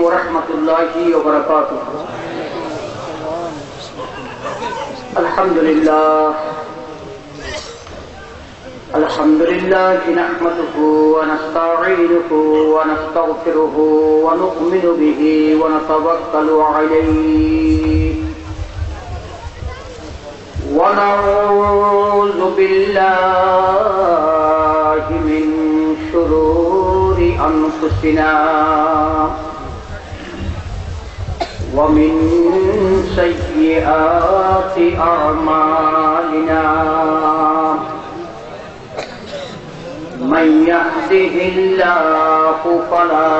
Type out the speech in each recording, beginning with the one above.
ورحمة الله وبركاته. الحمد لله نحمده ونستعينه ونستغفره ونؤمن به ونتوكل عليه ونعوذ بالله من شرور أنفسنا ومن سيئات أعمالنا من يهده الله فلا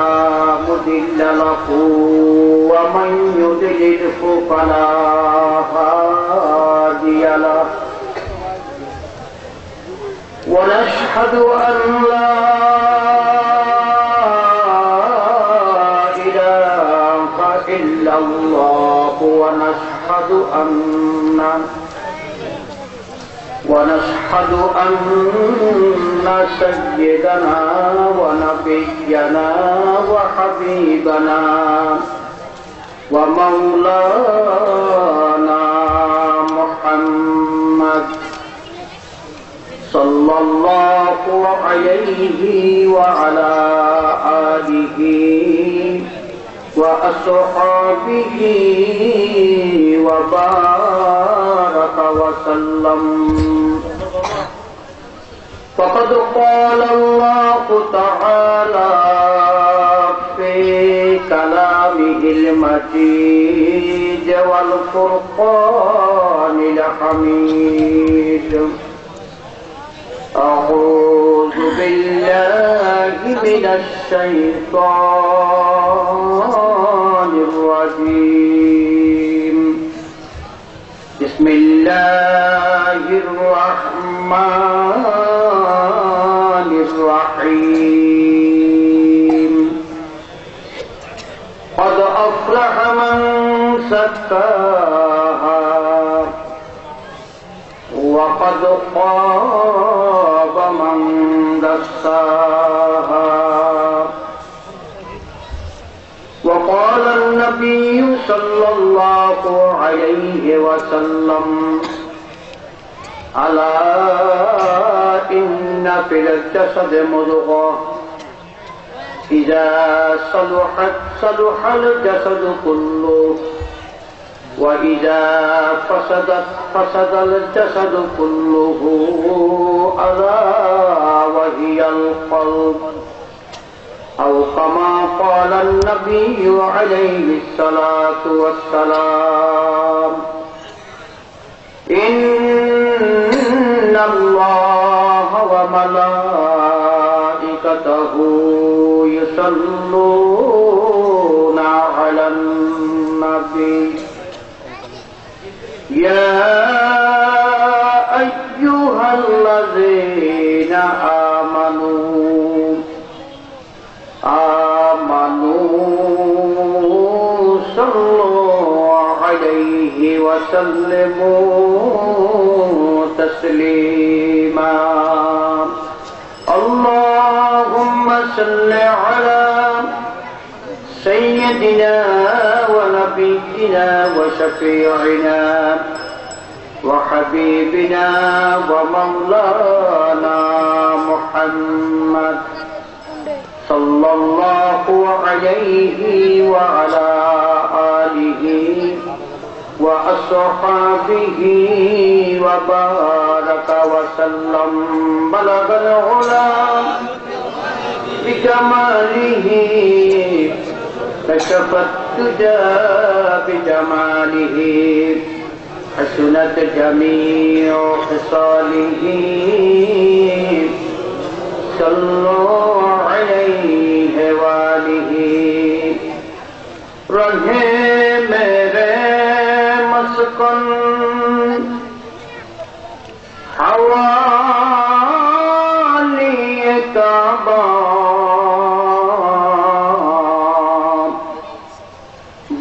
مضل له ومن يضلله فلا هادي له ونشهد أن لا إله إلا الله ونشهد أن سيدنا ونبينا وحبيبنا ومولانا محمد صلى الله عليه وعلى آله وأصحابه وبارك وسلم. فقد قال الله تعالى في كلامه المجيد والفرقان الحميد: أعوذ بالله من الشيطان الرجيم. بسم الله الرحمن الرحيم. قد أفلح من زكاها وقد خاب من دساها. وقال النبي صلى الله عليه وسلم: ألا إن في الجسد مضغة إذا صلحت صلح الجسد كله وإذا فسدت فسد الجسد كله ألا وهي القلب، أو كما قال النبي عليه الصلاة والسلام: إن الله وملائكته يصلون على النبي يا أيها الذين آمنوا صلوا عليه وسلموا تسليما. اللهم صل على سيدنا ونبينا وشفيعنا وحبيبنا ومولانا محمد صلى الله عليه وعلى آله وأصحابه وبارك وسلم. بلغ العلا بكماله كشف الدجى بجماله حسنت جميع خصاله. صلوا عليه وآله. رہے میرے مسکن حوالی کعبہ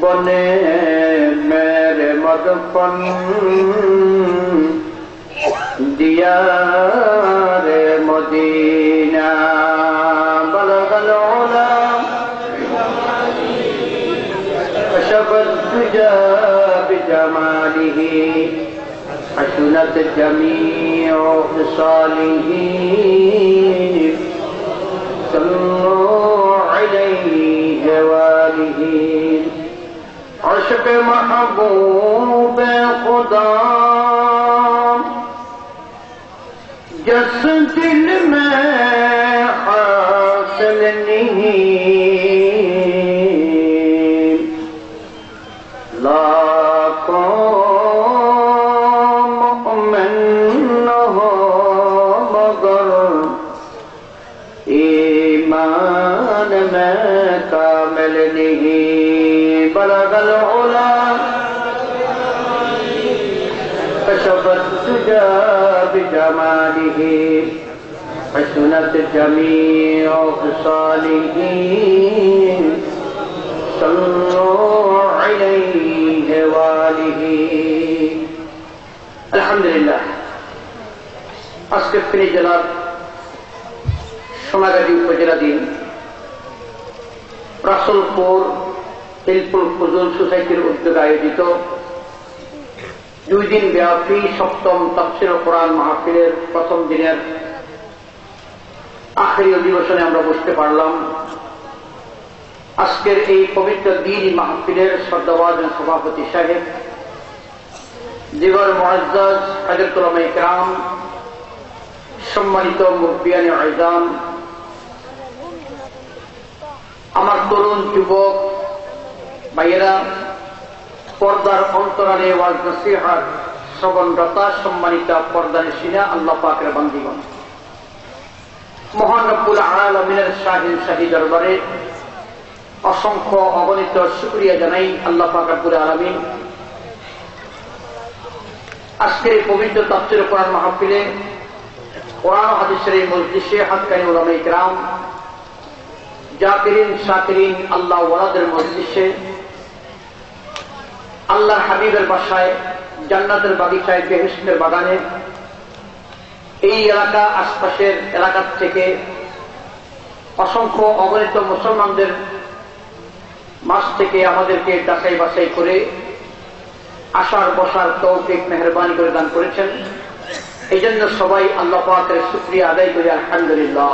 بنے میرے مدفن دیار مدینہ. بلغ العلا كشف الدجى بجماله حسنت جميع خصاله صلوا عليه وآله عشق محبوب خدا جس دل میں حاصل نہیں لاکھوں مؤمن ہو مگر ایمان میں کامل نہیں بلغ العلا كشف الدجى بجماله حسنت جميع خصاله صلوا عليه وآله الحمد لله আজকে ফেনী জেলার সোনাগাজী উপজেলাধীন রাসূলপুর হিলপুর ফজল সোসাইটির উদ্যোগে আয়োজিত 2 দিন ব্যাপী সপ্তম তাফসীর কোরআন মাহফিলের প্রথম দিনের আখেরি অধিবেশনে আমরা বসতে পারলাম। আজকের এই পবিত্র দ্বীনি মাহফিলের শ্রদ্ধাভাজন সভাপতি সাহেব, দিগর মুআজ্জাজ হযরত উলামায়ে কেরাম, সম্মানিত মুরব্বিয়ানে আযম, আমার তরুণ যুবক ভাইয়েরা, পর্দার অন্তরালে ওয়াজ নসিহত শ্রবণরতা সম্মানিত পর্দানিশিনা আল্লাহ পাকের বান্দীগণ, মহান রব্বুল আলামিনের শাহীন শাহী দরবারে অসংখ্য অগণিত শুকরিয়া জানাই আল্লাহ পাক রব্বুল আলামিন আজকের এই পবিত্র তাফসীর কোরআন মাহফিলে কোরআন ও হাদিসের এই মজলিসে হাক্কানি উলামায়ে কেরাম, জাকিরিন শাকিরিন আল্লাহ ওয়ালাদের মজলিসে আল্লাহর হাবিবের বাসায়, জান্নাতের বাগিচায়, বেহেশতের বাগানে, এই এলাকা আশপাশের এলাকার থেকে অসংখ্য অগণিত মুসলমানদের মাঝ থেকে আমাদেরকে যাচাই বাছাই করে আসার বসার তৌফিক মেহেরবানি করে দান করেছেন। এই জন্য সবাই আল্লাহ পাকের শুকরিয়া আদায় করি আলহামদুলিল্লাহ।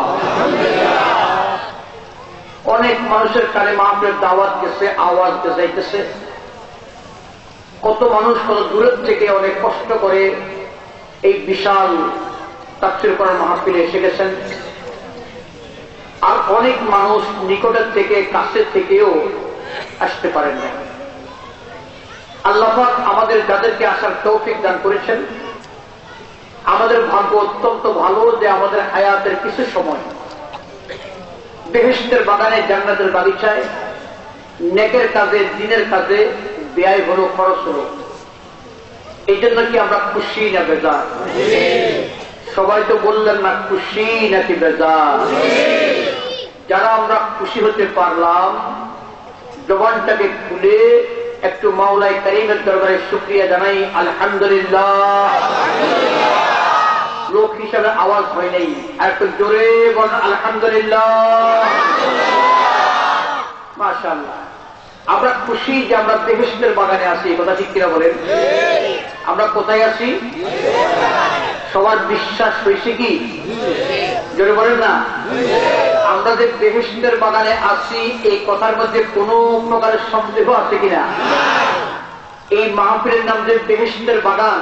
অনেক মানুষের কানে মাহফিলের দাওয়াত গেছে, আওয়াজ যাইতেছে, কত মানুষ কত দূরের থেকে অনেক কষ্ট করে এই বিশাল তাফসীর কোরআন মাহফিলে এসে গেছেন। আর অনেক মানুষ নিকটের থেকে কাছের থেকেও আসতে পারেন না। আল্লাহ পাক আমাদের যাদেরকে আসার তৌফিক দান করেছেন, আমাদের ভাগ্য অত্যন্ত ভালো যে আমাদের হায়াতের কিছু সময় বেহেশতের বাগানে, জান্নাতের বাগিচায়, নেকের কাজে, দিনের কাজে ব্যয় হলো, খরচ হলো। এই জন্য কি আমরা খুশি না বেজার? সবাই তো বললেন না খুশি নাকি বেজার? যারা আমরা খুশি হতে পারলাম, জবানটাকে খুলে একটু মাওলাই কারীমের দরবারে শুকরিয়া জানাই আলহামদুলিল্লাহ। লোক হিসাবে আওয়াজ হয় নাই, আর একটু জোরে বলেন আলহামদুলিল্লাহ। মাশাআল্লাহ, আমরা খুশি যে আমরা বেহেশতের বাগানে আছি, কথা ঠিক কিনা বলেন? আমরা কোথায় আছি? সবার বিশ্বাস হয়েছে কি? জোরে বলেন না। আমরা যে বেহেশতের বাগানে আছি, এই কথার মধ্যে কোনো প্রকারের সন্দেহ আছে কিনা? এই মাহফিলের নাম যে বেহেশতের বাগান,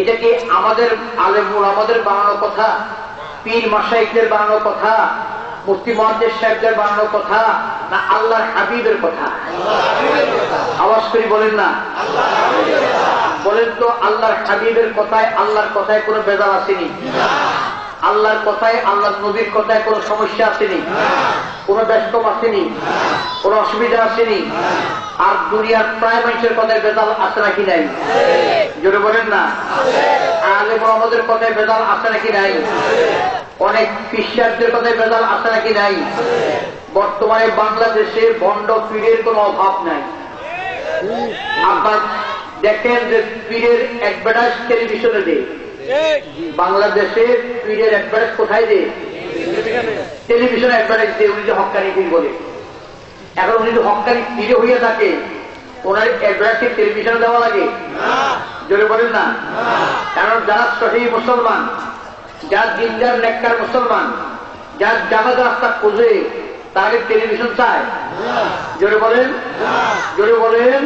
এটা কি আমাদের আলেম ওলামাদের বানানো কথা, পীর মাশায়েখদের বানানো কথা, মুফতি মুহাদ্দিস সাহেবদের বানানো কথা, না আল্লাহর হাবিবের কথা? আওয়াজ করে বলেন না। বলেন তো, আল্লাহর হাবিবের কথায়, আল্লাহর কথায় কোনো বেজাল আসেনি? আল্লাহর কথায়, আল্লাহর নবীর কথায় কোনো সমস্যা আসেনি? কোনো ব্যস্তম আসেনি? কোনো অসুবিধা আসেনি? আর দুনিয়ার প্রায় মানুষের কথায় বেজাল আসে নাকি নাই? জোরে বলেন না। আলেম ওলামাদের কথায় বেজাল আসে নাকি নাই? অনেক বিশ্বাসদের কথায় বেজাল আসে নাকি নাই? বর্তমানে বাংলাদেশে ভণ্ড পীরের কোনো অভাব নাই। আপনার দেখেন যে পীরের অ্যাডভার্টাইজ টেলিভিশনে দেয়, বাংলাদেশে পীরের অ্যাডভার্টাইজ কোথায় দেয়? টেলিভিশনে অ্যাডভার্টাইজ দেয়। উনি যে হক্কানি পীর বলে, এখন উনি যদি হক্কানি পীরে হইয়া থাকে, ওনার অ্যাড্রেসে টেলিভিশন দেওয়া লাগে? জোরে বলেন না। কারণ যারা সহি মুসলমান, যার দিনদার নেককার মুসলমান, যার জামাত রাস্তা খোঁজে, তাকে টেলিভিশন চায়? জোরে বলেন, জোরে বলেন।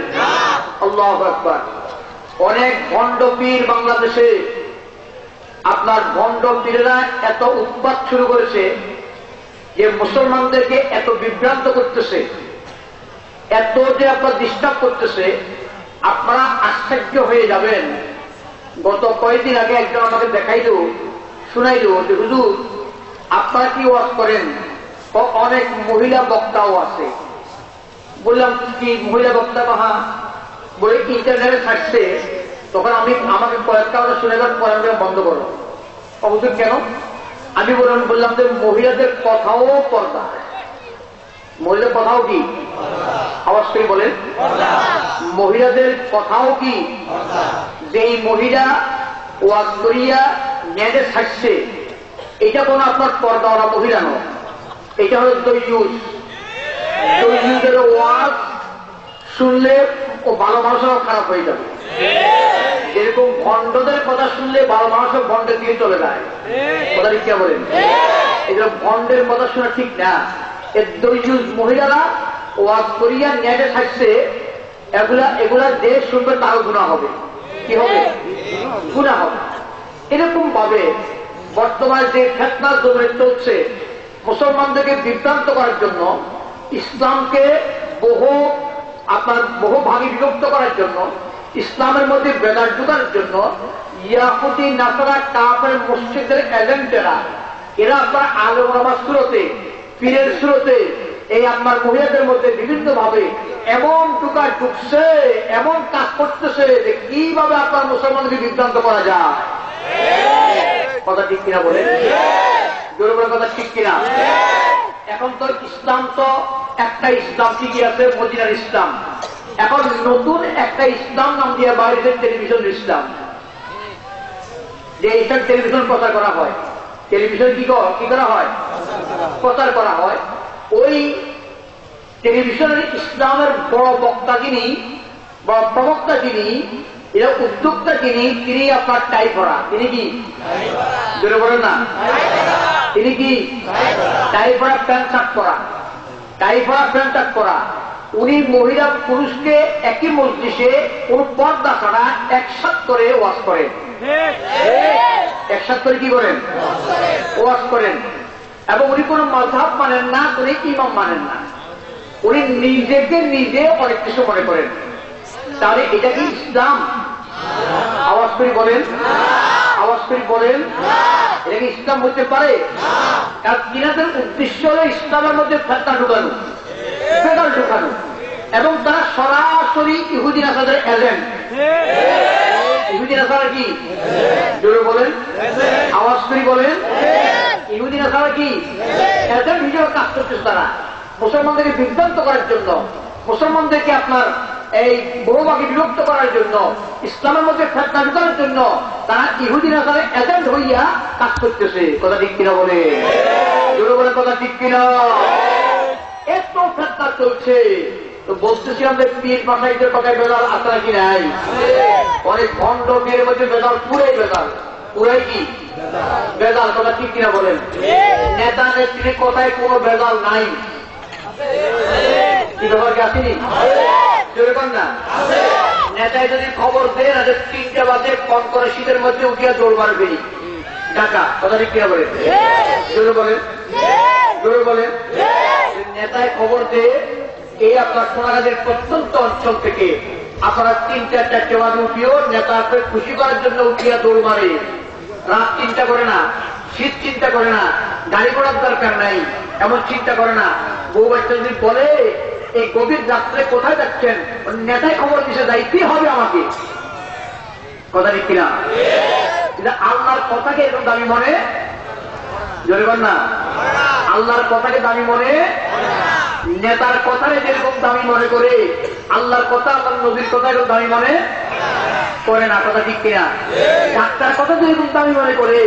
আল্লাহু আকবার। অনেক ভণ্ড পীর বাংলাদেশে, আপনার ভণ্ড পীরেরা এত উৎপাত শুরু করেছে যে মুসলমানদেরকে এত বিভ্রান্ত করতেছে, এত যে আপনার ডিস্টার্ব করতেছে, আপনারা আশ্চর্য হয়ে যাবেন। গত কয়েকদিন আগে একজন আমাকে দেখাইল, শুনাইল যে হুজুর আপনারা কি ওয়াজ করেন? অনেক মহিলা বক্তাও আছে। বললাম কি মহিলা বক্তা? মহা বলে ইন্টারনেটে থাকছে। তখন আমাকে কয়েকটা কথা শুনে পড়ানো বন্ধ করো। হুজুর কেন? আমি বললাম যে মহিলাদের কথাও পর্দা। মহিলাদের কথাও কি? আওয়াজ করে বলেন। মহিলাদের কথাও কি? যেই মহিলা ওয়াজ করিয়া নেটে থাকছে, এটা কোনো আপনার পর্দাওয়ালা মহিলা নয়, এটা হলো দৈয়ুস। দৈয়ুসের ওয়াজ শুনলে ও ভালো মানুষেরও খারাপ হয়ে যাবে। যেরকম ভণ্ডদের কথা শুনলে ভালো মানুষের ভণ্ডের দিয়ে চলে যায়। কথা ঠিক বলেন? এগুলো ভণ্ডের কথা শোনা ঠিক না। এর দৈয়ুস মহিলারা ওয়াজ করিয়া নেটে থাকছে, এগুলা যে শুনবে তারও গুনাহ হবে। কি হবে? গুনাহ হবে। এরকম ভাবে বর্তমানে যে ফিতনা জমে চলছে, মুসলমানদেরকে বিভ্রান্ত করার জন্য, ইসলামকে বহু ভাগে বিভক্ত করার জন্য, ইসলামের মধ্যে বেদাত ঢোকানোর জন্য ইয়াহুদি নাসারা কাফের মসজিদের এজেন্টেরা, এরা আপনার আলেম ওলামার সুরতে, পীরের সুরতে এই আপনার মহিলাদের মধ্যে বিভিন্ন ভাবে এমন টুকা ঢুকছে, এমন কাজ করতেছে যে কিভাবে আপনার মুসলমানকে বিভ্রান্ত করা যায়। কথা ঠিক কিনা বলে? জোরে বলে কথা ঠিক কিনা? এখন তো ইসলাম তো একটা ইসলাম ঠিকই আছে, মদিনার ইসলাম। এখন নতুন একটা ইসলাম নাম দিয়ে বাইরের টেলিভিশন ইসলাম, যে এইসব টেলিভিশন প্রচার করা হয়। টেলিভিশন কি করা হয়? প্রচার করা হয়। ওই টেলিভিশনের ইসলামের বড় বক্তা যিনি, বড় প্রবক্তা যিনি, এরা উদ্যোক্তা যিনি, তিনি আপনার টাই পড়া। তিনি কি? জোরে বলেন না। তিনি কি? টাই পড়া, প্যান্ট শার্ট পরা। টাই পড়া, প্যান্ট শার্ট পরা। উনি মহিলা পুরুষকে একই মজলিসে কোন পর্দা ছাড়া একসাথ করে ওয়াজ করেন। একসাথ করে কি করেন? ওয়াজ করেন। এবং উনি কোন মাযহাব মানেন না, উনি ইমাম মানেন না। উনি নিজেকে নিজে অনেক কিছু মনে করেন। তাহলে এটা কি ইসলাম? আওয়াজ করে বলেন, আওয়াজ করে বলেন। এটা কি ইসলাম হতে পারে? কারণ তিনাদের উদ্দেশ্য হল ইসলামের মধ্যে ফিতনা ঢুকানো, বেদাল ঢুকানো, এবং তারা সরাসরি ইহুদি নাসারাদের এজেন্ট। ইহুদি নাসারা কি? জোরে বলেন, আওয়াজ করে বলেন। ইহুদি নাসারা কি? এজেন্ট হিসেবে কাজ করতেছে। তারা মুসলমানদেরকে বিভ্রান্ত করার জন্য, মুসলমানদেরকে আপনার এই বহুভাগে বিভক্ত করার জন্য, ইসলামের মধ্যে ফিতনা ঢুকানোর জন্য তারা ইহুদি নাসারের এজেন্ট হইয়া কাজ করতেছে। কথা ঠিক কিনা বলে? জোরে বলে কথা ঠিক কিনা? এত ফিতনা চলছে তো বলতেছি আমরা পীর মাসাইদের কথায় বেদাল আছে নাকি নাই? অনেক ভণ্ড পীরের মধ্যে বেদাল, পুরাই বেদাল। পুরাই কি বেদাল? কথা ঠিক কিনা বলেন? নেতা নেত্রীর কথায় কোনো বেদাল নাই। কি ব্যাপার কি আসেনি? যেরকম না নেতায় যদি খবর দেয় না যে 3টা বাজে কম করে শীতের মধ্যে উঠিয়া দৌড় মারবে ঢাকা। কথা ঠিক কিনা বলেন? জোরে বলেন, জোরে বলেন। নেতায় খবর দেয় এই আপনার সোনাগাজের প্রত্যন্ত অঞ্চল থেকে আপনারা 3-4টা বাজে উঠিও নেতাকে খুশি করার জন্য উঠিয়া দৌড় মারে। রাত চিন্তা করে না, শীত চিন্তা করে না, গাড়ি ঘোড়ার দরকার নাই, এমন চিন্তা করে না। বউ বাচ্চা যদি বলে এই গভীর রাত্রে কোথায় যাচ্ছেন, নেতায় খবর দিতে যাইতেই হবে আমাকে। কথা ঠিক কিনা? আল্লাহর কথাকে এরকম দামি মনে, জোরে বল না, আল্লাহর কথাকে দামি মনে, নেতার কথারে যেরকম দামি মনে করে আল্লাহর কথা, আল্লাহ নবীর কথা এরকম দামি মনে করে না। কথা ঠিক কিনা? ডাক্তার কথা যেরকম দামি মনে করে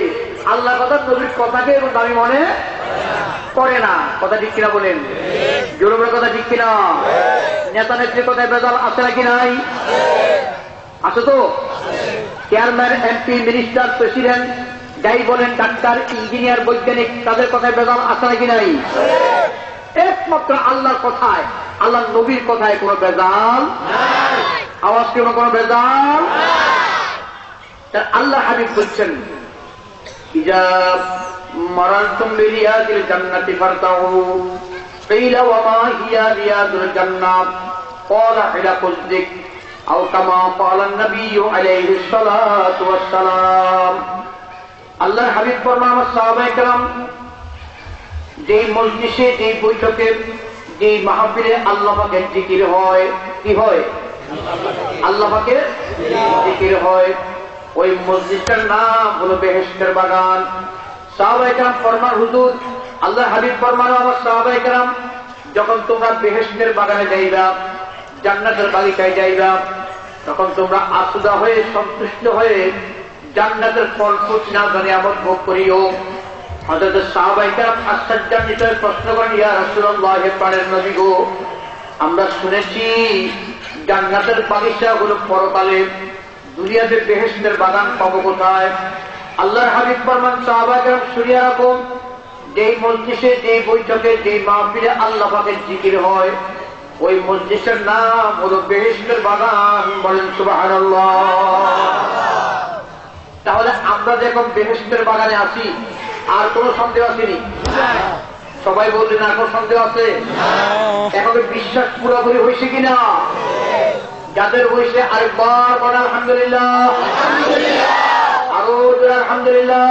আল্লাহর কথা, নবীর কথাকে এরকম দামি মনে করে না। কথা ঠিক কিনা বলেন? জোরে বলে কথা ঠিক কিনা? নেতা নেত্রীর কথায় ভেজাল আছে নাকি নাই? আছে তো। চেয়ারম্যান, এমপি, মিনিস্টার, প্রেসিডেন্ট, যাই বলেন, ডাক্তার, ইঞ্জিনিয়ার, বৈজ্ঞানিক, তাদের কথায় ভেজাল আছে নাকি নাই? একমাত্র আল্লাহর কথায়, আল্লাহ নবীর কথায় কোনো ভেজাল, আওয়াজ কোনো ভেজাল। আল্লাহ হাবিব বলছেন, ইজা মারালতুম বিরিয়াদিল জান্নাতি ফারতাউ কিলা ওয়া মা হিয়া রিয়াদুল জান্নাহ ক্বালা হিলাকুল যিক আও কামা ক্বালা নবিয়্যু আলাইহিস সালাতু ওয়াস সালাম। আল্লাহর হাবিব ফরমান, আমার সাহাবায়ে কেরাম যে মজলিসে, যে বৈঠকে, যে মাহফিলে আল্লাহ পাকের জিকির হয়, কি হয়? আল্লাহ পাকের জিকির হয়। ওই মসজিদটার নাম হলো বেহেশতের বাগান। সাহাবায়ে কেরাম ফরমান, হুজুর, আল্লাহর হাবিব ফরমান, আমার সাহাবায়ে কেরাম যখন তোমরা বেহেশতের বাগানে যাইবা, জান্নাতের বাগিচায় যাইবা, তখন তোমরা আসুদা হয়ে, সন্তুষ্ট হয়ে জান্নাতের ফল ফুট না নিয়ামত ভোগ করিও। হযরত সাহাবায়ে কেরাম আশ্চর্যান্বিত হয়ে প্রশ্ন করেন, ইয়া রাসূলুল্লাহ, হে প্রাণের নবী গো, আমরা শুনেছি জান্নাতের বাগিচা হলো পরকালে, দুনিয়াতে বেহেশতের বাগান পাবো কোথায়? আল্লাহর হাবিব ফরমান, সাহাবায়ে কেরাম শুনিয়া রাখো, যেই মজলিসে, যেই বৈঠকে, যেই মাহফিলে আল্লাহ পাকের জিকির হয়, ওই মজলিসের নাম হলো বেহেশতের বাগান। বলেন সুবহানাল্লাহ। তাহলে আমরা যে এখন বেহেশতের বাগানে আছি, আর কোন সন্দেহ আসেনি? সবাই বললেন আর কোন সন্দেহ আছে? এখন বিশ্বাস পুরোপুরি হয়েছে কিনা? যাদের হয়েছে আরেকবার বলেন আলহামদুলিল্লাহ, আরো আলহামদুলিল্লাহ।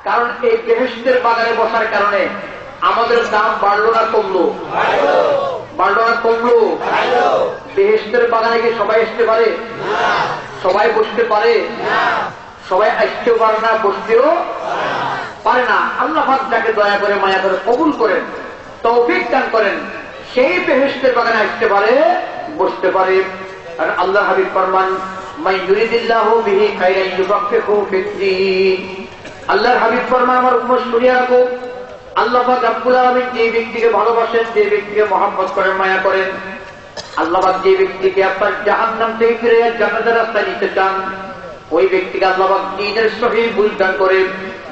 কারণ এই বেহেশতের বাগানে বসার কারণে আমাদের দাম বাড়লো না কমলো? বাড়লো না কমলো? বেহেশতের বাগানে কি সবাই আসতে পারে? সবাই বসতে পারে? সবাই আসতেও পারে না, বসতেও পারে না। আল্লাহ পাক যাকে দয়া করে, মায়া করে কবুল করেন, তৌফিক দান করেন, সেই বেহেশতের বাগানে আসতে পারে, বসতে পারে। আর আল্লাহ হাবিব ফরমান, মান ইউরিদিল্লাহু বিহি খায়রান ইউফাক্কিহু ফিদ্দীন। আল্লাহর হাবিব ফরমান, আমার উম্মত শুনিয়া রাখো, আল্লাহ পাক রব্বুল আলামিন যে ব্যক্তিকে ভালোবাসেন, যে ব্যক্তিকে মহব্বত করেন, মায়া করেন, আল্লাহ পাক যে ব্যক্তিকে আপনার জাহান্নাম থেকে ফিরে জান্নাতের রাস্তায় নিতে চান, ওই ব্যক্তিকে আল্লাহ পাক দ্বীনের সহিহ বুঝ দান করে,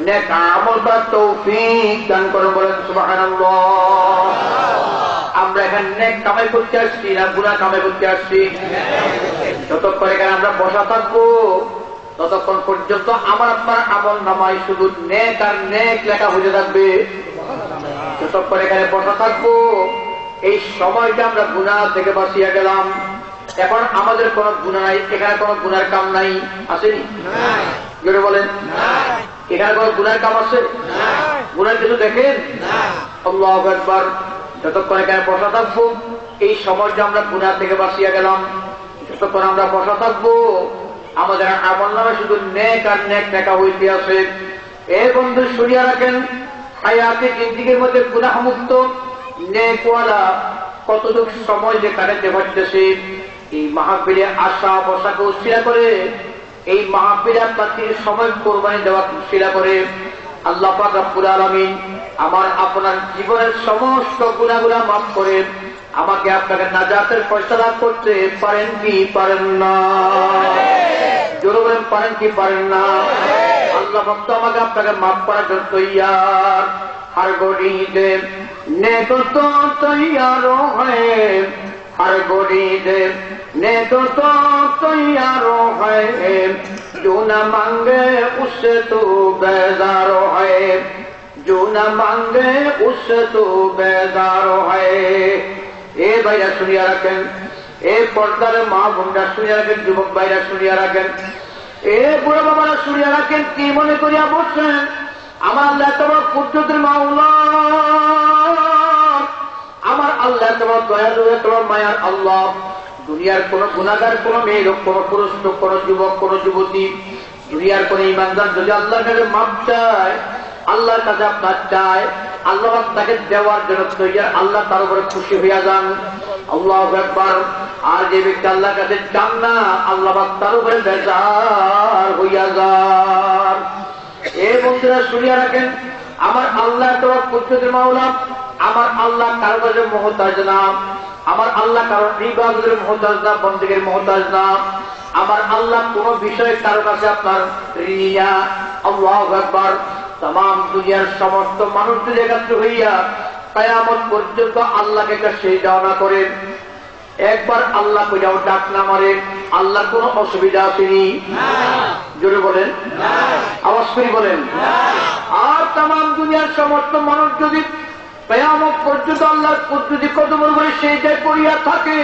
নেক আমল করার তৌফিক দান করেন। বলেন সুবহানাল্লাহ। আমরা এখানে নেক কামাই করতে আসছি না গুনাহ কামাই করতে আসছি? যতক্ষণ এখানে আমরা বসা থাকবো, ততক্ষণ পর্যন্ত আমার আপনার আমল নামায় শুধু নেক আর নেক লেখা হয়ে থাকবে। যতক্ষণ এখানে বসা থাকবো, এই সময়টা আমরা গুনাহ থেকে বাঁচিয়ে গেলাম। এখন আমাদের কোন গুনাহ নাই, এখানে কোন গুনার কাম নাই, আসেনি? জোরে বলেন, এখানে কোন গুনার কাম আছে? গুনার কিছু দেখেন? আল্লাহু আকবার। যতক্ষণ এখানে বসা থাকবো, এই সময়টা আমরা গুনাহ থেকে বাঁচিয়ে গেলাম। যতক্ষণ আমরা বসা থাকবো, আমাদের আমল নামে শুধু নেক আর নেক লেখা হইতে আছে। এ বন্ধু শুনিয়া রাখেন, হায়াতে জিন্দেগীর মধ্যে গুনাহ মুক্ত নেকওয়ালা কতটুকু সময় যে কাটাতে পারতেছে, এই মাহফিলে আসা বসাকে উৎসিলা করে, এই মাহফিলে আপনার সময় কোরবানি দেওয়া উৎসিলা করে আল্লাহ পাক রব্বুল আলামিন আমার আপনার জীবনের সমস্ত গুনাহগুলো মাফ করে আমাকে আপনাকে নাজাতের ফয়সালা করতে পারেন কি পারেন না? জোরে বলেন, পারেন কি পারেন না? আল্লাহ পাক তো আমাকে আপনাকে মাফ করার জন্য তৈয়ার। हर गोड़ी दे नेक तो तैयार है, हर गोड़ी दे नेक तो तैयार है, जो न मांगे उससे तो बेजार है, जो न मांगे उससे तो बेजार है। ए भाईरा सुनिया रखें, ए पर्दार माँ বোনরা শুনিয়া রাখেন, যুবক ভাইরা শুনিয়া রাখেন, এ বুড়া বাবারা শুনিয়া রাখেন। কি মনে করিয়া বসছেন? আমার আল্লাহ তোমার কুদরতের মাওলা, আমার আল্লাহ তোমার দয়ালু, তোমার মায়ার আল্লাহ। দুনিয়ার কোন গুনাহগার, কোন মেয়ে লোক, কোন পুরুষ লোক, কোন যুবক, কোন যুবতী, দুনিয়ার কোন ইমানদার যদি আল্লাহর কাছে মাপ চায়, আল্লাহর কাছে আপনার চায়, আল্লাহ তাকে দেওয়ার জন্য তৈয়ার। আল্লাহ তার উপরে খুশি হইয়া যান। আল্লাহু আকবার। আর যে ব্যক্তি আল্লাহর কাছে চান না, আল্লাহ তার উপরে বেজার হইয়া যান। এ বন্ধুরা শুনিয়া রাখেন, আমার আল্লাহ তোমার কুদরতের মাওলা, আমার আল্লাহ কারো কাছে মুহতাজ না, আমার আল্লাহ কারো ইবাদতের মুহতাজ না, বন্দেগীর মুহতাজ না, আমার আল্লাহ কোন বিষয়ে কারো কাছে আপনার ঋণী না। আল্লাহু আকবার। তাম দুনিয়ার সমস্ত মানুষ যদি একত্র হইয়া কিয়ামত পর্যন্ত আল্লাহকে একটা সেজদা না করে, একবার আল্লাহ কইরাও ডাক না মারে, আল্লাহর কোন অসুবিধা আসেনি? জোরে বলেন, আওয়াজ করে বলেন। আর তাম দুনিয়ার সমস্ত মানুষ যদি কিয়ামত পর্যন্ত আল্লাহর কুদরতি কদমের উপরে সেজদায় পড়িয়া থাকে,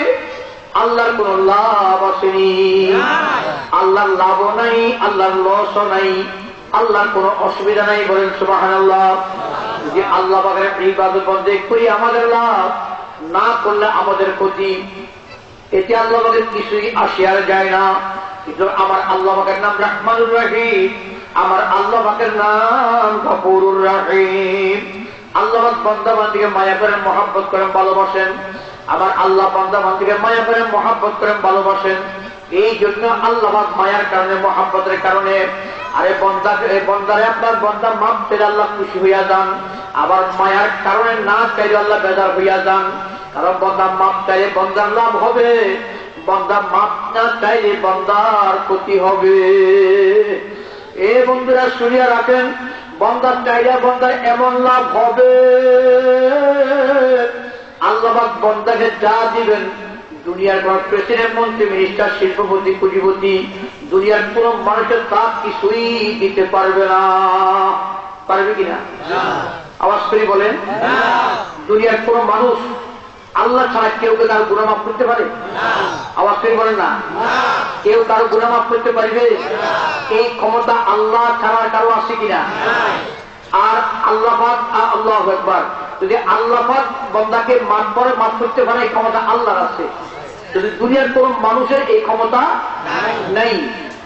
আল্লাহর কোন লাভ আসেনি, আল্লাহর লাভও নাই, আল্লাহর লসও নাই, আল্লাহর কোন অসুবিধা নাই। বলেন সুবহানাল্লাহ। যদি আল্লাহ পাকের ইবাদত বন্দেগী করি আমাদের লাভ, না করলে আমাদের ক্ষতি, এতে আল্লাহ পাকের কিছুই আসিয়ার যায় না। কিন্তু আমার আল্লাহ পাকের নাম রহমানুর রহিম, আমার আল্লাহ পাকের নাম গফুরুর রহিম। আল্লাহ পাক বান্দা বান্দীকে মায়া করেন, মহব্বত করেন, ভালোবাসেন। আমার আল্লাহ বান্দা বান্দীকে মায়া করেন, মহব্বত করেন, ভালোবাসেন। এই জন্য আল্লাহ পাক মায়ার কারণে, মহব্বতের কারণে, আরে বন্দারে আপনার বন্দা মাপ চাইলে আল্লাহ খুশি হইয়া যান, আবার মায়ার কারণে না চাইলে আল্লাহ বেজার হইয়া যান। কারণ বন্দা মাপ চাইলে বন্দার লাভ হবে, বন্দা মাপ না চাইলে বন্দার ক্ষতি হবে। এ বন্ধুরা শুনিয়া রাখেন, বন্দার চাইলে বন্দার এমন লাভ হবে, আল্লাহ পাক বন্দাকে যা দিবেন, দুনিয়ার কোন প্রেসিডেন্ট, মন্ত্রী, মিনিস্টার, শিল্পপতি, পুঁজিপতি, দুনিয়ার কোন মানুষের তা কিছুই দিতে পারবে না। পারবে কিনা? আওয়াজ করে বলেন। দুনিয়ার কোন মানুষ আল্লাহ ছাড়া কেউ কারো গুনাহ মাফ করতে পারে? আওয়াজ করে বলেন না। কেউ কারো গুনাহ মাফ করতে পারবে? এই ক্ষমতা আল্লাহ ছাড়া কারো আছে কিনা? আর আল্লাহ পাক, আল্লাহু আকবার, যদি আল্লাহ পাক বান্দাকে মাফ করে, মাফ করতে পারে, এই ক্ষমতা আল্লাহর আছে। যদি দুনিয়ার কোন মানুষের এই ক্ষমতা নেই।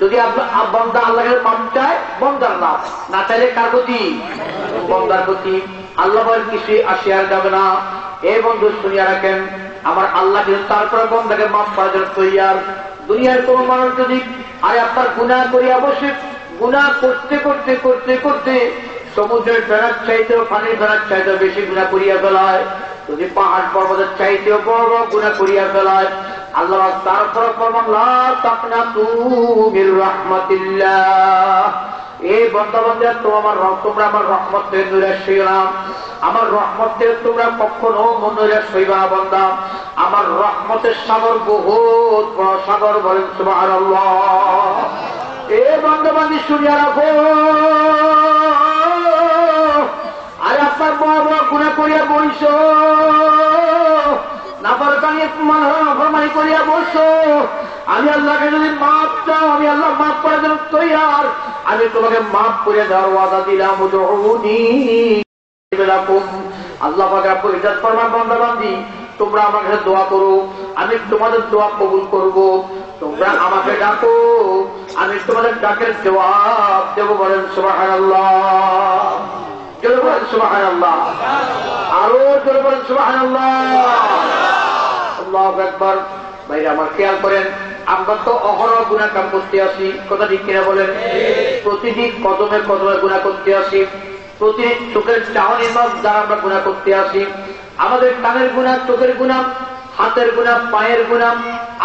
যদি আপনার বান্দা আল্লাহকে মাফ চায়, বান্দার লাভ, না চাইলে কার ক্ষতি? বান্দার ক্ষতি। আল্লাহ বলেন কিছুই আসিয়ার যাবে না। এই বন্ধু শুনিয়া রাখেন, আমার আল্লাহ কিন্তু তারপরে বান্দাকে মাফ করার জন্য তৈয়ার। দুনিয়ার কোন মানুষ যদি আরে আপনার গুনাহ করিয়া বসে, গুনাহ করতে করতে করতে করতে সমুদ্রের ফেরার চাইতেও, পানির ফেরার চাইতেও বেশি গুনাহ করিয়া ফেলায়, যদি পাহাড় পর্বতের চাইতেও বড় বড় গুনাহ করিয়া ফেলায়, আল্লাহ তারপর ফরমান লা তাকনাতু মির রাহমাতিল্লাহ। এই বান্দা বান্দা তোমরা আমার রহমত থেকে নিরাশ হইও না, আমার রহমত থেকে তোমরা কখনো নিরাশ হইবা না বান্দা। আমার রহমতের সাগর বহুত বড় সাগর। বলেন সুবহানাল্লাহ। এই বান্দা বান্দী শুনিয়া রাখো, আরে আপনার বড় বড় গুনাহ করিয়া বইস, নাফরমানি করিয়া বসো, আমি আল্লাহকে যদি মাফ চাও, আমি আল্লাহ মাফ করার জন্য তৈয়ার। আমি তোমাকে মাফ করে দেওয়ার ওয়াদা দিলাম। আল্লাহ পাক রব্বুল ইজ্জত ফরমান, বান্দা বান্দী তোমরা আমার কাছে দোয়া করো, আমি তোমাদের দোয়া কবুল করব। তোমরা আমাকে ডাকো, আমি তোমাদের ডাকের জবাব দেব। বলেন সুবহানাল্লাহ। জোরে বলেন সুবহানাল্লাহ। আরো জোরে বলেন সুবহানাল্লাহ। আল্লাহু আকবার। ভাইরা আমার খেয়াল করেন, আমরা তো অহরহ গুনাহ কাম করতে আসি, কথা ঠিক কিনা বলেন? প্রতিদিন কদমে কদমে গুনাহ করতে আসি, প্রতিদিন চোখের চাহনির দ্বারা আমরা গুনাহ করতে আসি। আমাদের কানের গুনাহ, চোখের গুনাহ, হাতের গুনাহ, পায়ের গুনাহ,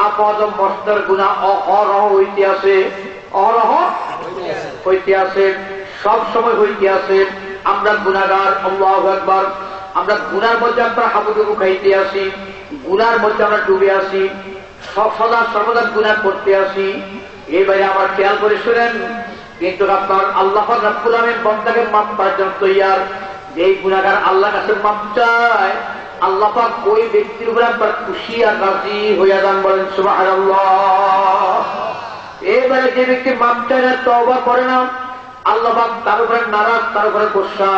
আপদ মস্তর গুনাহ অহরহ হইতে আসে, অহরহ হইতে আসে, সব সময় হইতে আসে। আমরা গুনাহগার। আল্লাহু আকবার। আমরা গুনার মধ্যে আমরা হাবুডুবু খাইতে আসি, গুনার মধ্যে আমরা ডুবে আসি, সদা সর্বদা গুনাহ করতে আসি। এই ভাই আমার খেয়াল করে শুনেন, কিন্তু আপনার আল্লাহ পাক রব্বুল আলামিন বান্দাকে মাফ করার জন্য তৈয়ার। যেই গুনাহগার আল্লাহর কাছে মাফ চায়, আল্লাহ পাক ওই ব্যক্তির উপর একবার খুশি আর রাজি হইয়া যান। বলেন সুবহানাল্লাহ। এবারে যে ব্যক্তি মাফ চায় না, তওবা করে না, আল্লাহ পাক তার উপরে নারাজ, তার উপরে গোসা।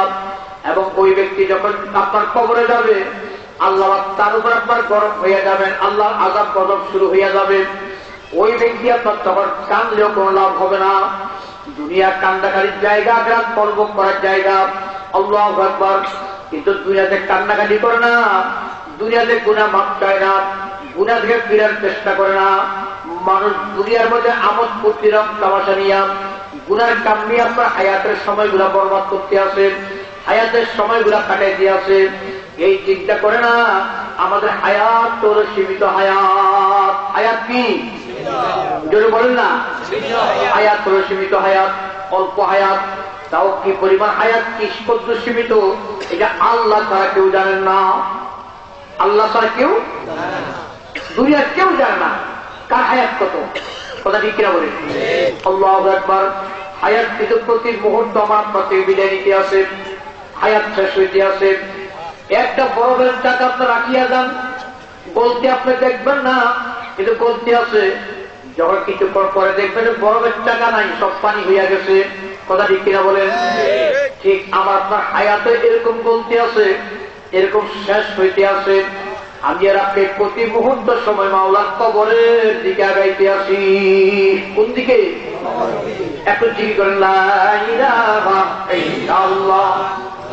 এবং ওই ব্যক্তি যখন আপনার কবরে যাবে, আল্লাহ তার উপর একবার গরম হইয়া যাবেন, আল্লাহর আযাব গজব শুরু হইয়া যাবে। ওই ব্যক্তি আপনার তখন কান্দলেও কোন লাভ হবে না। দুনিয়া কান্দাকারীর জায়গা, আখিরাত পরলোক করার জায়গা। আল্লাহু আকবার। কিন্তু দুনিয়াতে কান্নাকাটি করে না, দুনিয়াতে গুনাহ মাফ চায় না, গুনাহ থেকে ফিরার চেষ্টা করে না। মানুষ দুনিয়ার মধ্যে আমোদ ফুর্তি রং তামাশা নিয়া গুনার কাম নিয়ে আপনার হায়াতের সময়গুলা বরবাদ করতে আসে, হায়াতের সময়গুলা কাটাইতে আসে। এই চিন্তা করে না আমাদের হায়াত তোর সীমিত হায়াত। হায়াত কি জোরে বলেন না? হায়াত তোর সীমিত হায়াত, অল্প হায়াত। তাও কি পরিমাণ হায়াত, কি কত সীমিত, এটা আল্লাহ ছাড়া কেউ জানেন না। আল্লাহ ছাড়া কেউ, দুনিয়ার কেউ জানে না কার হায়াত কত। কথা ঠিক কিনা বলেন? আল্লাহু আকবার। হায়াত কিন্তু প্রতি মুহূর্ত আমার প্রতি বিদায় নিতে আসে, হায়াত শেষ হইতে আসে। একটা বরফের টাকা আপনার রাখিয়া যান, গলতে আপনি দেখবেন না, কিন্তু গলতে আছে। যখন কিছু পরে দেখবেন বরফের টাকা নাই, সব পানি হইয়া গেছে। কথা ঠিক কিনা বলেন? ঠিক আমার আপনার হায়াতে এরকম গলতে আছে, এরকম শেষ হইতে আছে। আমি আর আপনি প্রতি মুহূর্ত সময় মাওলার কবরের দিকে আগাইতে আসি। কোন দিকে? একটু জিজ্ঞেস করেন, লা ইলাহা ইল্লাল্লাহ,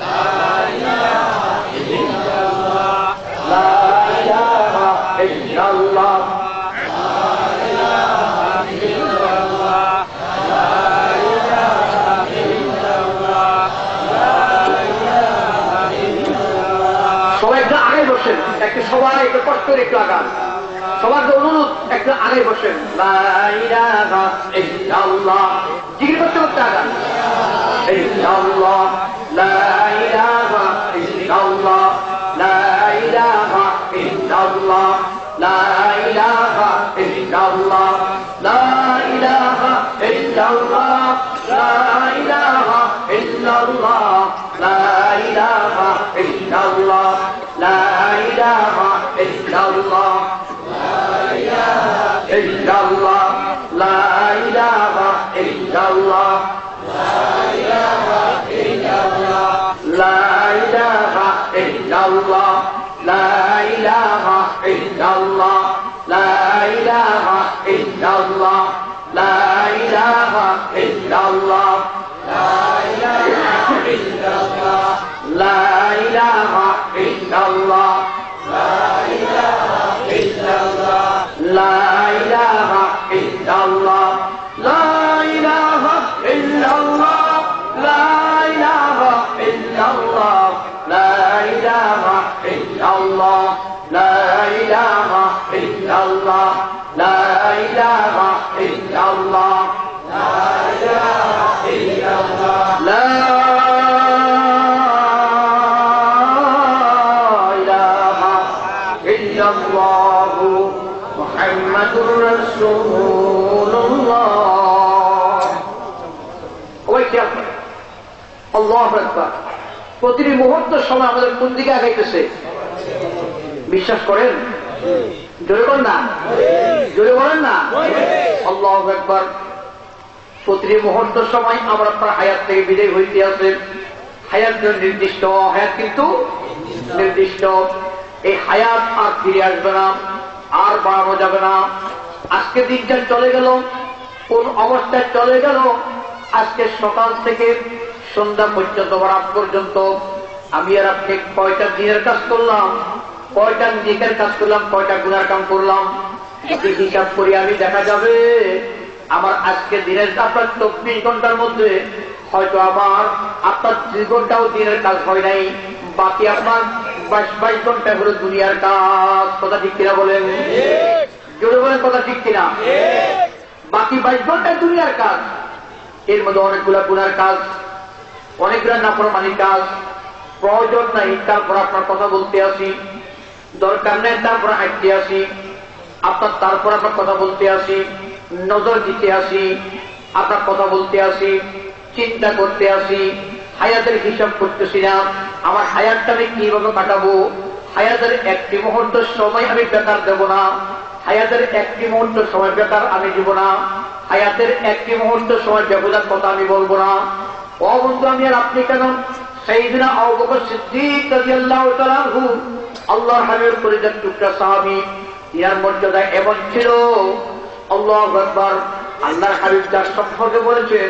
লা ইলাহা ইল্লাল্লাহ, লা ইলাহা ইল্লাল্লাহ, লা ইলাহা ইল্লাল্লাহ, লা ইলাহা ইল্লাল্লাহ, লা ইলাহা ইল্লাল্লাহ। সবাই একটু আগে বসেন, একটু সবাই একটু কষ্ট করে একটু আগান। সবার অনুরোধ একটু আগে বসেন। লা ইলাহা ইল্লাল্লাহ জিকির করতে করতে আগান। ইল্লাল্লাহ, লা ইলাহা ইল্লাল্লাহ, লা ইলাহা ইল্লাল্লাহ, লা ইলাহা ইল্লাল্লাহ, লা ইলাহা ইল্লাল্লাহ, লা ইলাহা ইল্লাল্লাহ, লা ইলাহা ইল্লাল্লাহ, লা ইলাহা ইল্লাল্লাহ, ইল্লাল্লাহ, লা ইলাহা ইল্লাল্লাহ, লা ইলাহা ইল্লাল্লাহ, লা ইলাহা ইল্লাল্লাহ, লা ইলাহা ইল্লাল্লাহ, লা ইলাহা ইল্লাল্লাহ, লা ইলাহা ইল্লাল্লাহ, লা ইলাহা ইল্লাল্লাহ, লা ইলাহা ইল্লাল্লাহ, লা ইলাহা ইল্লাল্লাহ, লা ইলাহা ইল্লাল্লাহ, লা ইলাহা ইল্লাল্লাহ, লা ইলাহা ইল্লাল্লাহ, লা ইলাহা ইল্লাল্লাহ, লা ইলাহা ইল্লাল্লাহ, লা ইলাহা ইল্লাল্লাহ, লা ইলাহা ইল্লাল্লাহ, লা ইলাহা ইল্লাল্লাহু মুহাম্মাদুর রাসূলুল্লাহ। ওই খেয়াল করেন, আল্লাহু আকবার। প্রতিটি মুহূর্ত সময় আমাদের কোন দিকে আগাইতেছে বিশ্বাস করেন? জোরে করেন না, জোরে বলেন না। আল্লাহু আকবার। প্রতিটি মুহূর্ত সময় আমরা আপনার হায়াত থেকে বিদায় হইতে আছে। হায়াত নির্দিষ্ট, হায়াত কিন্তু নির্দিষ্ট। এই হায়াত আর ফিরে আসবে না, আর বাড়ানো যাবে না। আজকে দিনটা চলে গেল, কোন অবস্থায় চলে গেল? আজকে সকাল থেকে সন্ধ্যা পর্যন্ত, রাত পর্যন্ত আমি আর আপনি কয়টা দিনের কাজ করলাম, কয়টা নিজের কাজ করলাম, কয়টা গুনার কাম করলাম, যদি হিসাব করি আমি দেখা যাবে আমার আজকে দিনের আপনার 24 ঘন্টার মধ্যে হয়তো আমার আপনার 2 ঘন্টাও দিনের কাজ হয় নাই, বাকি আপনার 22 ঘন্টা হলো দুনিয়ার কাজ। কথা ঠিক কিনা বলেন? জোরে বলেন, কথা ঠিক কিনা? বাকি 22 ঘন্টায় দুনিয়ার কাজ। এর মধ্যে অনেকগুলা গুনার কাজ, অনেকগুলা নাফরমানির কাজ। প্রয়োজন নাই তারপর আপনার কথা বলতে আসি, দরকার নেই তারপর হাঁটতে আসি, আপনার তারপর আপনার কথা বলতে আসি, নজর দিতে আসি, আপনার কথা বলতে আসি, চিন্তা করতে আসি। হায়াতের হিসাব করতেছি না, আমার হায়াতটা আমি কিভাবে কাটাবো। হায়াতের একটি মুহূর্ত সময় আমি বেকার দেব না, হায়াতের একটি মুহূর্ত সময় বেকার আমি দিব না, হায়াতের একটি মুহূর্ত সময় ব্যবধান কথা আমি বলবো না। ও বন্ধু, আমি আর আপনি কেন সাইয়েদনা আবু বকর সিদ্দিক রাদিয়াল্লাহু তাআলা আনহু, আল্লাহর হাবিবের পরিচিত টুকরা সাহাবী, ইয়ার মর্যাদা এমন ছিল। আল্লাহু আকবার। আল্লাহর হাবিব যার সম্পর্কে বলেছেন,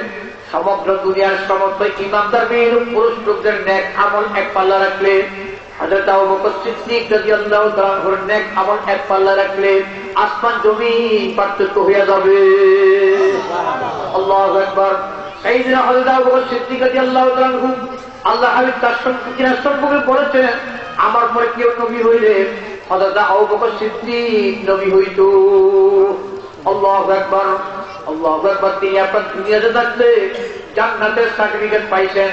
সমগ্র দুনিয়ার সমস্ত ইমানদার বীর পুরুষ লোকদের নেক আমল এক পাল্লা রাখলে, হযরত আবু বকর সিদ্দিক রাদিয়াল্লাহু তাআলা আনহুর নেক আমল এক পাল্লা রাখলে আসমান জমিন পার্থক্য হয়ে যাবে। আল্লাহু আকবার। সাইয়েদনা হযরত আবু বকর সিদ্দিক রাদিয়াল্লাহু তাআলা আনহু, আল্লাহ হাবিব তার সম্পর্কে বলেছেন, আমার পরে কেউ নবী হইলে হযরত আবু বকর সিদ্দিক নবী হইত। আল্লাহু আকবার, আল্লাহু আকবার। তিনি আপনার দুনিয়াতে থাকতে জান্নাতের সার্টিফিকেট পাইছেন।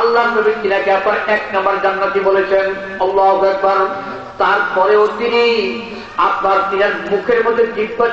আল্লাহ নবী তিনাকে আপনার 1 নাম্বার জান্নাতি বলেছেন। আল্লাহু আকবার। তারপরেও তিনি আপনার তিনার মুখের মধ্যে জিহ্বা